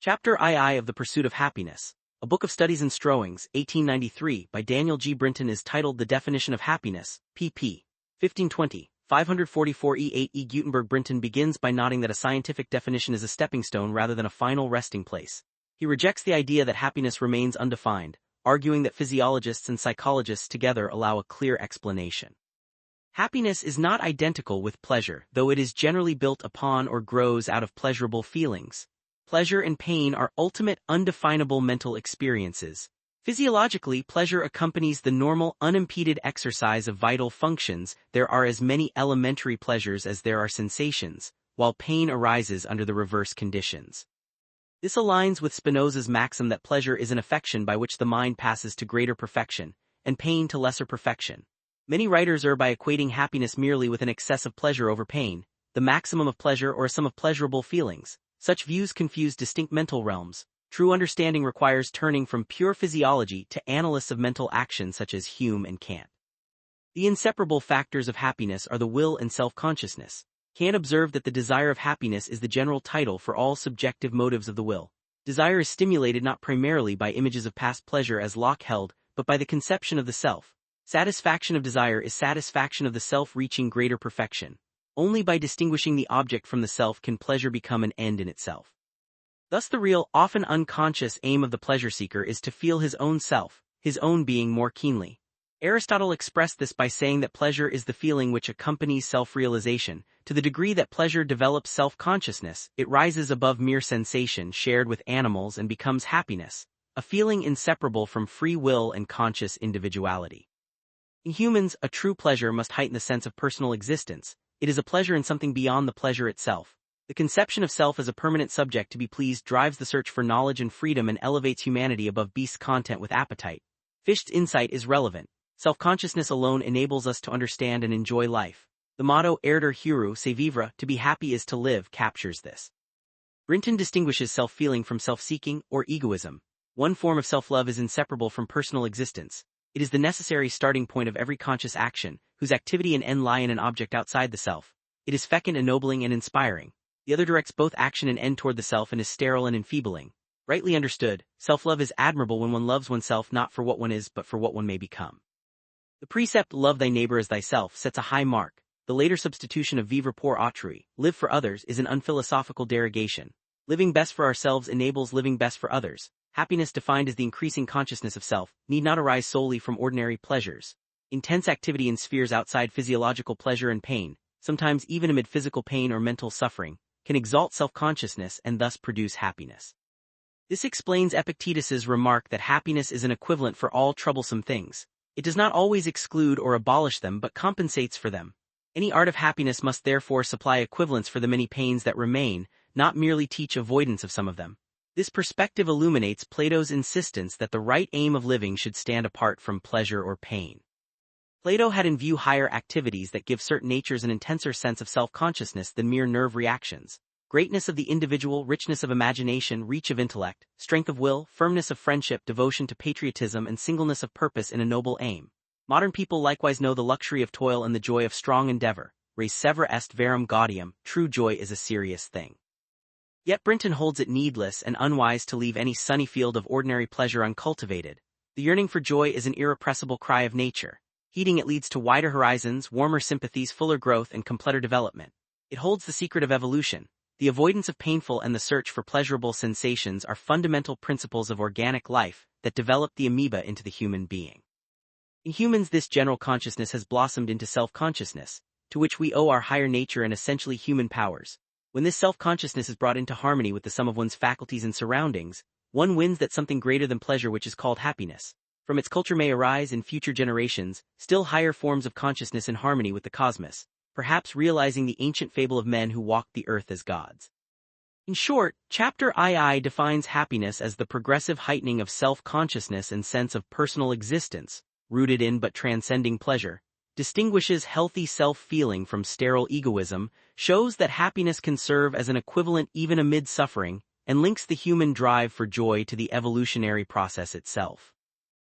Chapter II of The Pursuit of Happiness, a book of studies and strowings, 1893, by Daniel G. Brinton is titled The Definition of Happiness, pp. 1520, 544e8 E. Gutenberg. Brinton begins by noting that a scientific definition is a stepping stone rather than a final resting place. He rejects the idea that happiness remains undefined, arguing that physiologists and psychologists together allow a clear explanation. Happiness is not identical with pleasure, though it is generally built upon or grows out of pleasurable feelings. Pleasure and pain are ultimate, undefinable mental experiences. Physiologically, pleasure accompanies the normal, unimpeded exercise of vital functions. There are as many elementary pleasures as there are sensations, while pain arises under the reverse conditions. This aligns with Spinoza's maxim that pleasure is an affection by which the mind passes to greater perfection, and pain to lesser perfection. Many writers err by equating happiness merely with an excess of pleasure over pain, the maximum of pleasure or a sum of pleasurable feelings. Such views confuse distinct mental realms. True understanding requires turning from pure physiology to analysts of mental action such as Hume and Kant. The inseparable factors of happiness are the will and self-consciousness. Kant observed that the desire of happiness is the general title for all subjective motives of the will. Desire is stimulated not primarily by images of past pleasure as Locke held, but by the conception of the self. Satisfaction of desire is satisfaction of the self reaching greater perfection. Only by distinguishing the object from the self can pleasure become an end in itself. Thus the real, often unconscious aim of the pleasure seeker is to feel his own self, his own being more keenly. Aristotle expressed this by saying that pleasure is the feeling which accompanies self-realization. To the degree that pleasure develops self-consciousness, it rises above mere sensation shared with animals and becomes happiness, a feeling inseparable from free will and conscious individuality. In humans, a true pleasure must heighten the sense of personal existence. It is a pleasure in something beyond the pleasure itself. The conception of self as a permanent subject to be pleased drives the search for knowledge and freedom and elevates humanity above beasts content with appetite. Fichte's insight is relevant. Self-consciousness alone enables us to understand and enjoy life. The motto Erder Huru se vivre, to be happy is to live, captures this. Brinton distinguishes self-feeling from self-seeking or egoism. One form of self-love is inseparable from personal existence. It is the necessary starting point of every conscious action, whose activity and end lie in an object outside the self. It is fecund, ennobling, and inspiring. The other directs both action and end toward the self and is sterile and enfeebling. Rightly understood, self-love is admirable when one loves oneself not for what one is but for what one may become. The precept, love thy neighbor as thyself, sets a high mark. The later substitution of vivre pour autrui, live for others, is an unphilosophical derogation. Living best for ourselves enables living best for others. Happiness, defined as the increasing consciousness of self, need not arise solely from ordinary pleasures. Intense activity in spheres outside physiological pleasure and pain, sometimes even amid physical pain or mental suffering, can exalt self-consciousness and thus produce happiness. This explains Epictetus's remark that happiness is an equivalent for all troublesome things. It does not always exclude or abolish them but compensates for them. Any art of happiness must therefore supply equivalents for the many pains that remain, not merely teach avoidance of some of them. This perspective illuminates Plato's insistence that the right aim of living should stand apart from pleasure or pain. Plato had in view higher activities that give certain natures an intenser sense of self-consciousness than mere nerve reactions. Greatness of the individual, richness of imagination, reach of intellect, strength of will, firmness of friendship, devotion to patriotism, and singleness of purpose in a noble aim. Modern people likewise know the luxury of toil and the joy of strong endeavor. Res severa est verum gaudium, true joy is a serious thing. Yet Brinton holds it needless and unwise to leave any sunny field of ordinary pleasure uncultivated. The yearning for joy is an irrepressible cry of nature. Heeding it leads to wider horizons, warmer sympathies, fuller growth, and completer development. It holds the secret of evolution. The avoidance of painful and the search for pleasurable sensations are fundamental principles of organic life that develop the amoeba into the human being. In humans, this general consciousness has blossomed into self-consciousness, to which we owe our higher nature and essentially human powers. When this self-consciousness is brought into harmony with the sum of one's faculties and surroundings, one wins that something greater than pleasure which is called happiness. From its culture may arise in future generations still higher forms of consciousness in harmony with the cosmos, perhaps realizing the ancient fable of men who walked the earth as gods. In short, Chapter II defines happiness as the progressive heightening of self-consciousness and sense of personal existence, rooted in but transcending pleasure, distinguishes healthy self-feeling from sterile egoism, shows that happiness can serve as an equivalent even amid suffering, and links the human drive for joy to the evolutionary process itself.